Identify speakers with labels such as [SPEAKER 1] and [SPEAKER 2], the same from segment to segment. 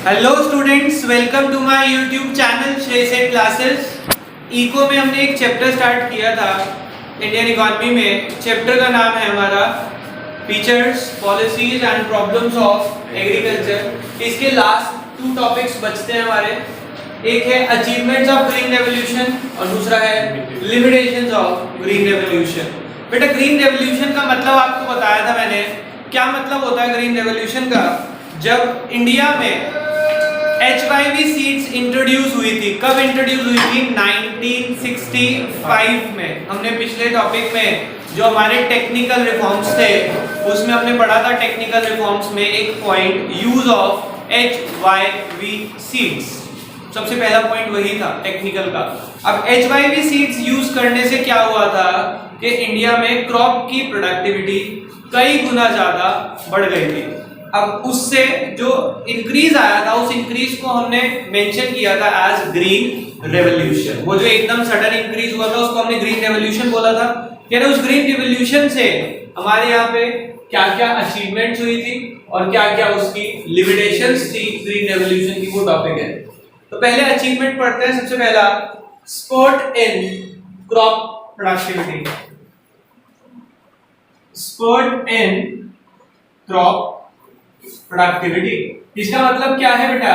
[SPEAKER 1] Hello students, welcome to my YouTube channel Shrey Seth classes. Eco में हमने एक चैप्टर स्टार्ट किया था इंडियन इकोनॉमी में। चैप्टर का नाम है हमारा features, policies and problems of agriculture. इसके लास्ट 2 टॉपिक्स बचते हैं हमारे। एक है अचीवमेंट्स ऑफ ग्रीन रेवोल्यूशन और दूसरा है लिमिटेशंस ऑफ ग्रीन रेवोल्यूशन। बेटा, ग्रीन रेवोल्यूशन का मतलब आपको बताया था मैंने। क्या मतलब होता है ग्रीन रेवोल्यूशन का? जब इंडिया में HYV सीड्स इंट्रोड्यूस हुई थी। कब इंट्रोड्यूस हुई थी? 1965 में। हमने पिछले टॉपिक में जो हमारे टेक्निकल रिफॉर्म्स थे उसमें हमने पढ़ा था। टेक्निकल रिफॉर्म्स में एक point use of HYV seeds, सबसे पहला पॉइंट वही था टेक्निकल का। अब HYV सीड्स यूज करने से क्या हुआ था कि इंडिया में क्रॉप की प्रोडक्टिविटी कई गुना ज्यादा बढ़ गई थी। अब उससे जो इंक्रीज आया था उस इंक्रीज को हमने मेंशन किया था एज ग्रीन रेवोल्यूशन। वो जो एकदम सडन इंक्रीज हुआ था उसको हमने ग्रीन रेवोल्यूशन बोला था। यानी उस ग्रीन रेवोल्यूशन से हमारे यहाँ पे क्या क्या अचीवमेंट्स हुई थी और क्या क्या उसकी लिमिटेशंस थी ग्रीन रेवोल्यूशन की, वो टॉपिक है। तो पहले अचीवमेंट पढ़ते हैं। सबसे पहला, spurt in crop productivity. Spurt in crop productivity, इसका मतलब क्या है बेटा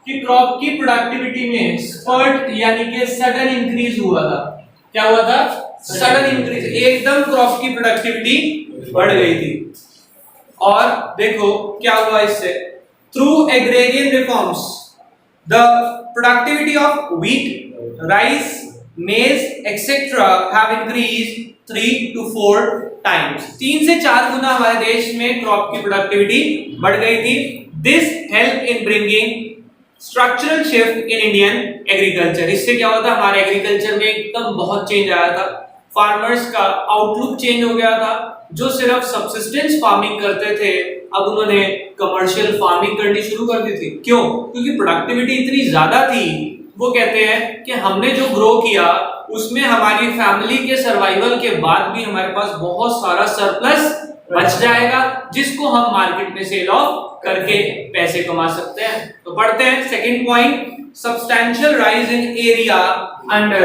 [SPEAKER 1] कि क्रॉप की प्रोडक्टिविटी में स्पर्ट यानी कि सडन इंक्रीज हुआ था। क्या हुआ था? सडन इंक्रीज, एकदम क्रॉप की प्रोडक्टिविटी बढ़ गई थी। और देखो क्या हुआ इससे। Through agrarian reforms the productivity of wheat, rice, maize etcetera have increased 3 to 4 times. 3 से 4 गुना हमारे देश में क्रॉप की प्रोडक्टिविटी बढ़ गई थी। This help in bringing structural shift in Indian agriculture. इससे क्या होता है, हमारे एग्रीकल्चर में एकदम बहुत चेंज आया था। फार्मर्स का आउटलुक चेंज हो गया था। जो सिर्फ सबसिस्टेंस फार्मिंग करते थे अब उन्होंने कमर्शियल फार्मिंग करनी शुरू कर दी थी। क्यों? क्योंकि प्रोडक्टिविटी इतनी ज्यादा थी। वो कहते हैं कि हमने जो ग्रो किया उसमें हमारी फैमिली के सर्वाइवल के बाद भी हमारे पास बहुत सारा सरप्लस बच जाएगा, जिसको हम मार्केट में सेल ऑफ करके पैसे कमा सकते हैं। तो पढ़ते हैं second point, substantial rise in area under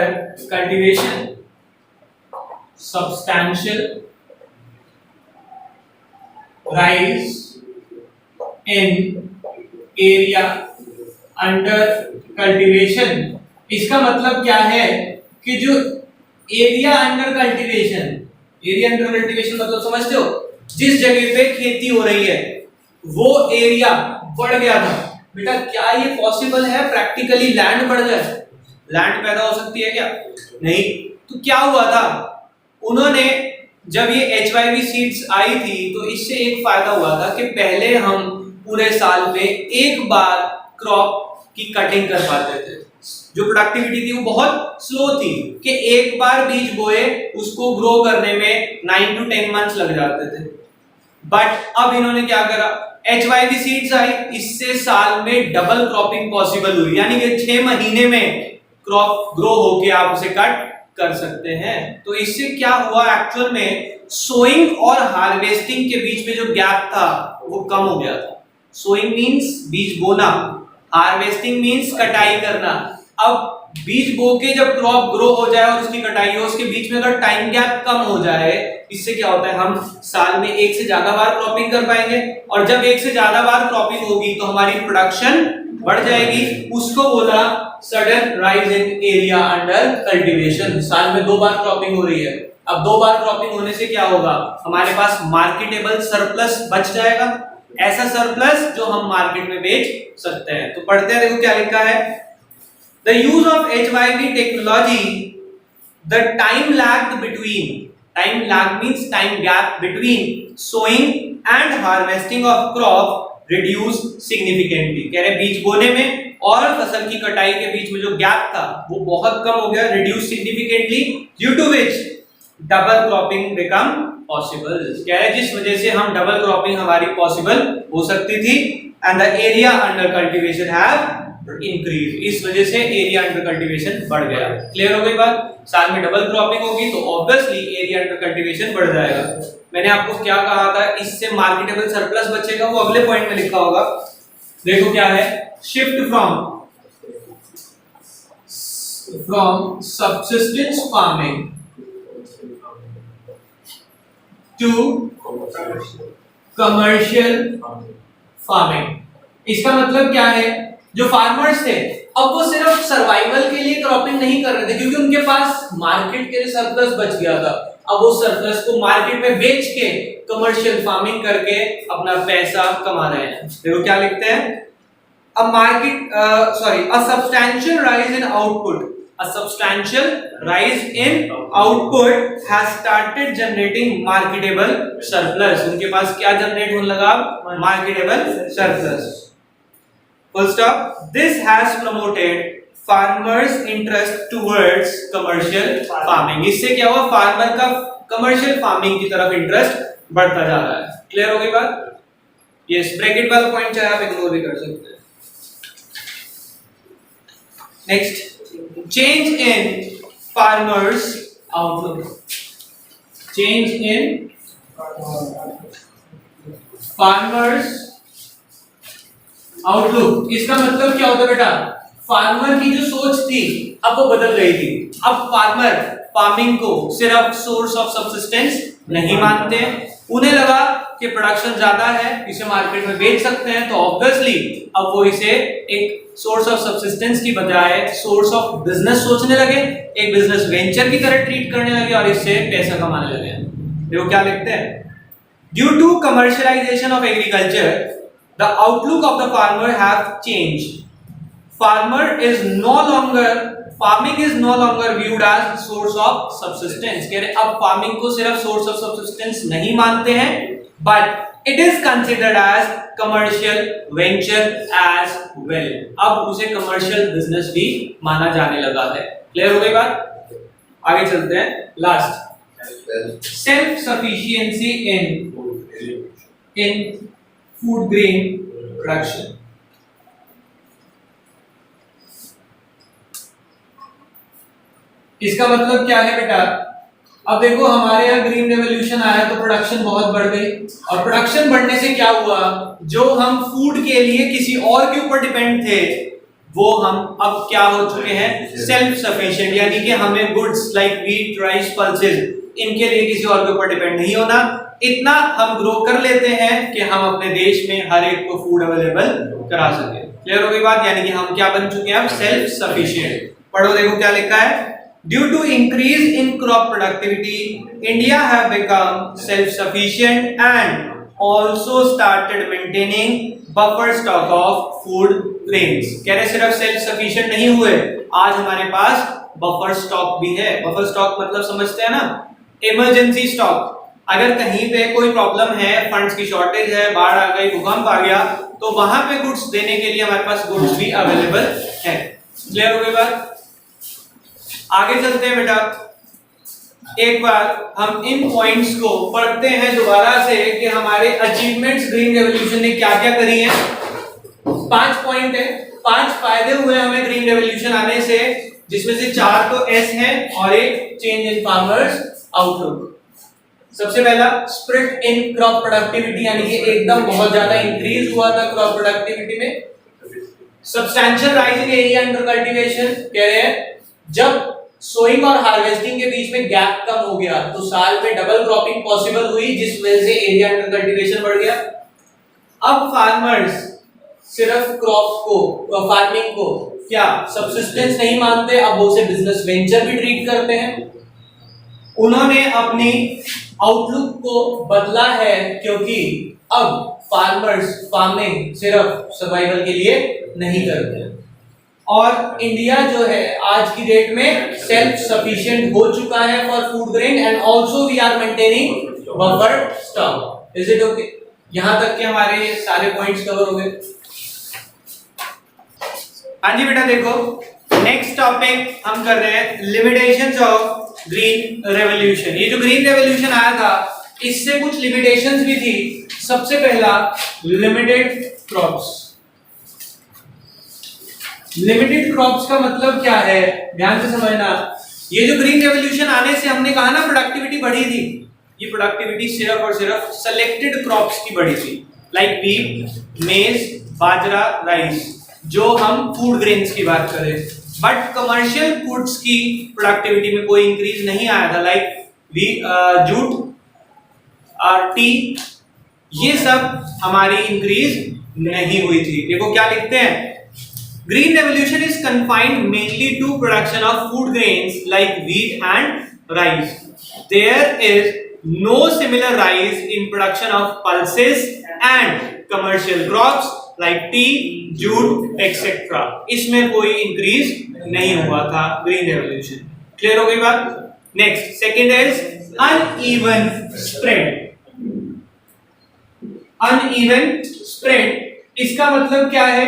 [SPEAKER 1] cultivation. Substantial rise in area under cultivation. इसका मतलब क्या है कि जो area under cultivation, area under cultivation मतलब समझते हो, जिस जगह पे खेती हो रही है वो एरिया बढ़ गया था। बेटा, क्या ये पॉसिबल है प्रैक्टिकली लैंड बढ़ जाए? लैंड पैदा हो सकती है क्या? नहीं। तो क्या हुआ था, उन्होंने जब ये HYV सीड्स आई थी तो इससे एक फायदा हुआ था कि पहले हम पूरे साल में एक बार क्रॉप की कटिंग कर पाते थे। जो प्रोडक्टिविटी थी वो बहुत स्लो थी कि एक बार बीज बोए उसको ग्रो करने में 9 to 10 मंथ्स लग जाते थे। बट अब इन्होंने क्या करा, HYV सीड्स आई, इससे साल में डबल क्रॉपिंग पॉसिबल हुई। यानी कि 6 महीने में क्रॉप ग्रो होके आप उसे कट कर सकते हैं। तो इससे क्या हुआ, एक्चुअल में सोइंग और हार्वेस्टिंग के बीच में जो गैप था वो कम हो गया था। सोइंग मींस बीज बोना, हार्वेस्टिंग मींस कटाई करना। अब बीज बो के जब क्रॉप ग्रो हो जाए और उसकी कटाई हो, उसके बीच में अगर टाइम गैप कम हो जाए, इससे क्या होता है, हम साल में एक से ज्यादा बार क्रॉपिंग कर पाएंगे। और जब एक से ज्यादा बार क्रॉपिंग होगी तो हमारी प्रोडक्शन बढ़ जाएगी। उसको बोला sudden rise in area under cultivation. साल में 2 बार क्रॉपिंग हो रही है। अब 2 बार क्रॉपिंग होने से क्या होगा, हमारे पास मार्केटेबल सरप्लस बच जाएगा, ऐसा सरप्लस जो हम मार्केट में बेच सकते हैं। तो पढ़ते हैं, देखो क्या लिखा है। The use of HYV technology, the time lag means time gap between sowing and harvesting of crop reduced significantly। कह रहे बीज बोने में और फसल की कटाई के बीच में जो गैप था वो बहुत कम हो गया, reduced significantly, due to which double cropping become possible। कह रहे जिस वजह से हम डबल क्रॉपिंग हमारी पॉसिबल हो सकती थी। and the area under cultivation have increase, इस वजह से एरिया अंडर कल्टीवेशन बढ़ गया। क्लियर हो गई बात? साल में डबल क्रॉपिंग होगी तो ऑब्वियसली एरिया अंडर कल्टीवेशन बढ़ जाएगा। मैंने आपको क्या कहा था, इससे मार्केटेबल सरप्लस बचेगा, वो अगले पॉइंट में लिखा होगा। देखो क्या है, shift from subsistence farming to commercial farming. इसका मतलब क्या है, जो फार्मर्स थे अब वो सिर्फ सर्वाइवल के लिए क्रॉपिंग नहीं कर रहे थे, क्योंकि उनके पास मार्केट के लिए सरप्लस बच गया था। अब वो सरप्लस को मार्केट में बेच के कमर्शियल फार्मिंग करके अपना पैसा कमा रहे हैं। देखो क्या लिखते हैं, a substantial rise in output, a substantial rise in output has started generating marketable surplus। उनके पास क्या जनरेट होने लगा, marketable surplus। Full stop। This has promoted farmers interest towards commercial farming। इससे क्या हुआ, फार्मर का कमर्शियल फार्मिंग की तरफ इंटरेस्ट बढ़ता जा रहा है। क्लियर हो गई बात? यस, ब्रैकेट वाला पॉइंट चाहे आप इग्नोर भी कर सकते हैं। Next, change in farmers outlook। Change in farmers outlook। इसका मतलब क्या होता है बेटा, फार्मर की जो सोच थी अब वो बदल गई थी। अब फार्मर फार्मिंग को सिर्फ सोर्स ऑफ सब्सिस्टेंस नहीं मानते हैं, उन्हें लगा कि प्रोडक्शन ज्यादा है, इसे मार्केट में बेच सकते हैं, तो ऑब्वियसली अब वो इसे एक सोर्स ऑफ सब्सिस्टेंस की बजाय सोर्स ऑफ बिजनेस सोचने लगे, एक बिजनेस वेंचर की तरह ट्रीट करने लगे और इससे पैसा कमाने लगे। देखो क्या लिखते हैं, due to commercialisation of agriculture the outlook of the farmer have changed. Farming is no longer viewed as source of subsistence. कह रहे अब फार्मिंग को सिर्फ सोर्स ऑफ सब्सिस्टेंस नहीं मानते हैं, but it is considered as commercial venture as well. अब उसे कमर्शियल बिजनेस भी माना जाने लगा है। क्लियर हो गई बात? आगे चलते हैं। लास्ट, सेल्फ सफिशिएंसी इन फूड ग्रेन प्रोडक्शन। इसका मतलब क्या है बेटा, अब देखो हमारे यहाँ ग्रीन रेवोल्यूशन आया तो प्रोडक्शन बहुत बढ़ गई, और प्रोडक्शन बढ़ने से क्या हुआ, जो हम फूड के लिए किसी और के ऊपर डिपेंड थे वो हम अब क्या हो चुके हैं, सेल्फ सफिशिएंट। यानी कि हमें goods like wheat, rice, pulses, इनके लिए किसी और के ऊपर डिपेंड नहीं होना। इतना हम ग्रो कर लेते हैं कि हम अपने देश में हर एक को फूड अवेलेबल करा सके। क्लियर हो गई बात? यानी कि हम क्या बन चुके हैं, अब सेल्फ सफिशिएंट। पढ़ो, देखो क्या लिखा है, due to increase in crop productivity India have become self sufficient and also started maintaining buffer stock of food grains। कह रहे सिर्फ सेल्फ सफिशिएंट नहीं हुए, आज हमारे पास बफर स्टॉक भी है। बफर स्टॉक मतलब समझते हैं ना, इमरजेंसी स्टॉक। अगर कहीं पे कोई प्रॉब्लम है, फंड्स की शॉर्टेज है, बाढ़ आ गई, भूकंप आ गया, तो वहां पे गुड्स देने के लिए हमारे पास गुड्स भी अवेलेबल है। क्लियर हो गई बात? आगे चलते हैं बेटा, एक बार हम इन पॉइंट्स को पढ़ते हैं दोबारा से कि हमारे अचीवमेंट्स ग्रीन रेवोल्यूशन ने क्या क्या करी हैं। 5 पॉइंट है, 5 फायदे हुए हमें ग्रीन रेवोल्यूशन आने से, जिसमें से 4 तो एस हैं और एक चेंज इन फार्मर्स आउटलुक। सबसे पहला, स्प्रिट इन क्रॉप प्रोडक्टिविटी, यानी कि एकदम बहुत ज्यादा इंक्रीज हुआ था क्रॉप प्रोडक्टिविटी में। Substantial rise in area under cultivation, कह रहे हैं जब सोइंग और हार्वेस्टिंग के बीच में गैप कम हो गया तो साल में डबल क्रॉपिंग पॉसिबल हुई, जिस वजह से एरिया अंडर कल्टीवेशन बढ़ गया। अब फार्मर्स सिर्फ क्रॉप को, फार्मिंग को क्या सब्सिस्टेंस नहीं मानते, अब वो उसे बिजनेस वेंचर भी ट्रीट करते हैं। उन्होंने अपनी आउटलुक को बदला है, क्योंकि अब फार्मर्स फार्मिंग सिर्फ सर्वाइवल के लिए नहीं करते, और इंडिया जो है आज की डेट में सेल्फ सफिशिएंट हो चुका है for food grain, and also we are maintaining buffer stock. Is it okay? यहां तक के हमारे सारे पॉइंट्स कवर हो गए। हाँ जी बेटा, देखो नेक्स्ट टॉपिक हम कर रहे हैं लिमिटेशंस ऑफ ग्रीन रेवोल्यूशन। ये जो ग्रीन रेवोल्यूशन आया था इससे कुछ लिमिटेशंस भी थी। सबसे पहला, लिमिटेड क्रॉप्स। लिमिटेड क्रॉप्स का मतलब क्या है, ध्यान से समझना। ये जो ग्रीन रेवोल्यूशन आने से हमने कहा ना प्रोडक्टिविटी बढ़ी थी, ये प्रोडक्टिविटी सिर्फ और सिर्फ सेलेक्टेड क्रॉप्स की बढ़ी थी, लाइक व्हीट, मेज, बाजरा, राइस, जो हम फूड ग्रेन्स की बात करें। बट कमर्शियल फूड्स की प्रोडक्टिविटी में कोई इंक्रीज नहीं आया था, लाइक जूट, टी, ये सब हमारी इंक्रीज नहीं हुई थी। देखो क्या लिखते हैं, green revolution is confined mainly to production of food grains like wheat and rice. There is no similar rise in production of pulses and commercial crops like tea, jute etcetera. इसमें कोई increase नहीं हुआ था green revolution. Clear हो गई बात? Next, second is uneven spread. Uneven spread, इसका मतलब क्या है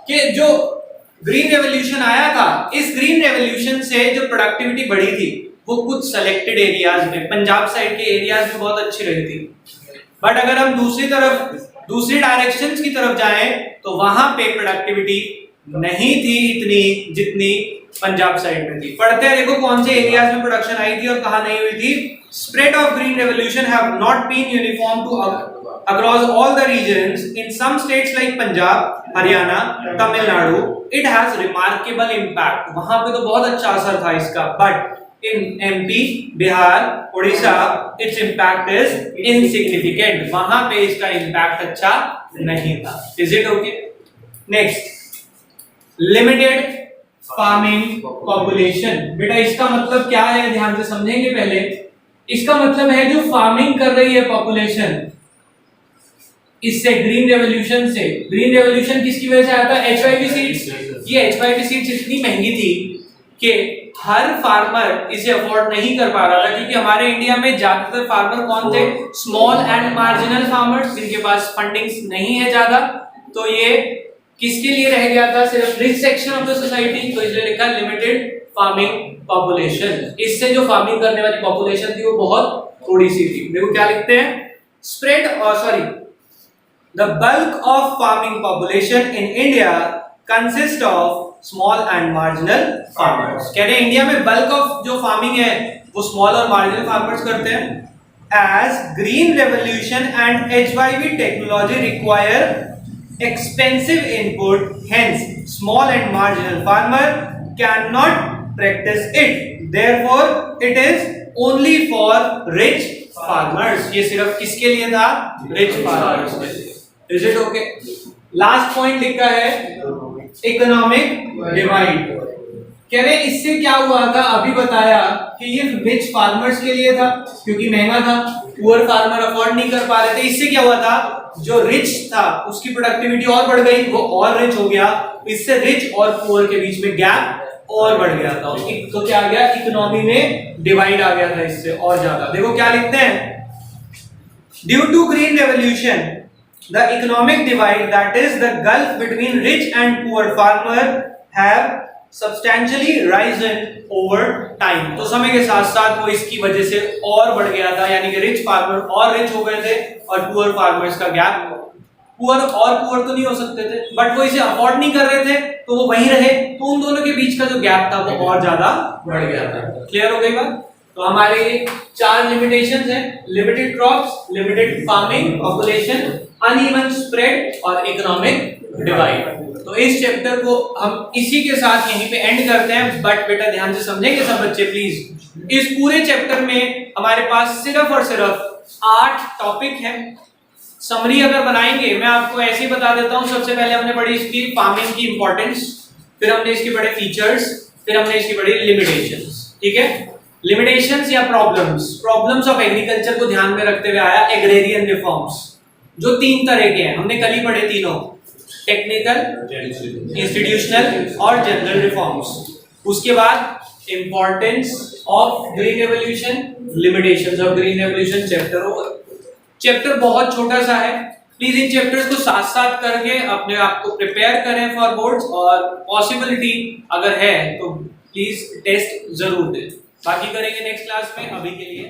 [SPEAKER 1] कि जो ग्रीन रेवोल्यूशन आया था, इस ग्रीन रेवोल्यूशन से जो प्रोडक्टिविटी बढ़ी थी वो कुछ सेलेक्टेड एरियाज में, पंजाब साइड के एरियाज में बहुत अच्छी रही थी। बट अगर हम दूसरी डायरेक्शंस की तरफ जाएं तो वहां पे प्रोडक्टिविटी नहीं थी इतनी जितनी पंजाब साइड में थी। पढ़ते हैं, देखो कौन से एरियाज में प्रोडक्शन आई थी और कहां नहीं हुई थी। Spread of green revolution have not been uniform to across all the regions. In some states like Punjab, Haryana, Tamil Nadu, it has remarkable impact. वहां पे तो बहुत अच्छा असर था इसका, but in MP, Bihar, Odisha, its impact is insignificant. वहां पे इसका impact अच्छा नहीं था। Is it okay? Next, limited farming population. बेटा इसका मतलब क्या है, ध्यान से समझेंगे पहले। इसका मतलब है जो फार्मिंग कर रही है पॉपुलेशन, इससे ग्रीन रेवोल्यूशन से, ग्रीन रेवोल्यूशन किसकी वजह से आया था? HYP seeds. ये HYP सीड्स इतनी महंगी थी कि हर फार्मर इसे अफोर्ड नहीं कर पा रहा था, क्योंकि हमारे इंडिया में ज्यादातर फार्मर कौन थे? स्मॉल एंड मार्जिनल फार्मर्स, जिनके पास फंडिंग्स नहीं है ज्यादा। तो ये किसके लिए रह गया था? सिर्फ rich section of the society. तो इसलिए लिखा लिमिटेड फार्मिंग पॉपुलेशन। इससे जो फार्मिंग करने वाली पॉपुलेशन थी वो बहुत थोड़ी सी थी। देखो क्या लिखते हैं, स्प्रेड और sorry the bulk of farming population in India consists of small and marginal farmers। कह रहे हैं इंडिया में बल्क ऑफ जो फार्मिंग है वो स्मॉल और मार्जिनल फार्मर्स करते हैं। As green revolution and HYP technology require expensive input, hence small and marginal farmer cannot practice it, therefore it is only for rich farmers। ये सिर्फ किसके लिए था? रिच फार्मर्स के लिए। Is it okay? Last point लिखा है economic divide. कह रहे इससे क्या हुआ था, अभी बताया कि ये रिच फार्मर्स के लिए था क्योंकि महंगा था, पुअर फार्मर अफोर्ड नहीं कर पा रहे थे। इससे क्या हुआ था, जो रिच था उसकी प्रोडक्टिविटी और बढ़ गई, वो और रिच हो गया। इससे रिच और पुअर के बीच में गैप और बढ़ गया था। तो क्या आ गया, इकोनॉमी में डिवाइड आ गया था इससे और ज्यादा। देखो क्या लिखते हैं, due to green revolution the economic divide, that is the gulf between rich and poor farmer, have substantially risen over time। तो समय के साथ साथ वो इसकी वजह से और बढ़ गया था, यानी कि रिच फार्मर और रिच हो गए थे और पुअर फार्मर्स का गैप, पुअर और पुअर तो नहीं हो सकते थे बट वो इसे अफोर्ड नहीं कर रहे थे तो वो वहीं रहे, तो उन दोनों के बीच का जो गैप था वो और ज्यादा बढ़ गया था। क्लियर हो गई बात? तो हमारे 4 लिमिटेशंस हैं, limited crops, limited farming population, uneven spread और इकोनॉमिक डिवाइड। तो इस चैप्टर को हम इसी के साथ यहीं पे एंड करते हैं। बट बेटा ध्यान से समझेंगे सब बच्चे प्लीज। इस पूरे चैप्टर में हमारे पास सिर्फ और सिर्फ 8 टॉपिक हैं। समरी अगर बनाएंगे, मैं आपको ऐसे ही बता देता हूं। सबसे पहले हमने पढ़ी इसकी फार्मिंग की इंपॉर्टेंस, फिर हमने इसके पढ़े फीचर्स, फिर हमने इसकी पढ़ी लिमिटेशंस। ठीक है, लिमिटेशंस या प्रॉब्लम्स ऑफ एग्रीकल्चर को ध्यान में रखते हुए आया एग्रेरियन रिफॉर्म्स, जो 3 तरह के हैं। हमने कल ही पढ़े तीनों, टेक्निकल, इंस्टीट्यूशनल और जनरल रिफॉर्म्स। उसके बाद importance of green revolution, limitations of green revolution chapter over. Chapter बहुत छोटा सा है, प्लीज इन चैप्टर्स को साथ साथ करके अपने आप को प्रिपेयर करें फॉर बोर्ड्स, और पॉसिबिलिटी अगर है तो प्लीज टेस्ट जरूर दें। बाकी करेंगे नेक्स्ट क्लास में। अभी के लिए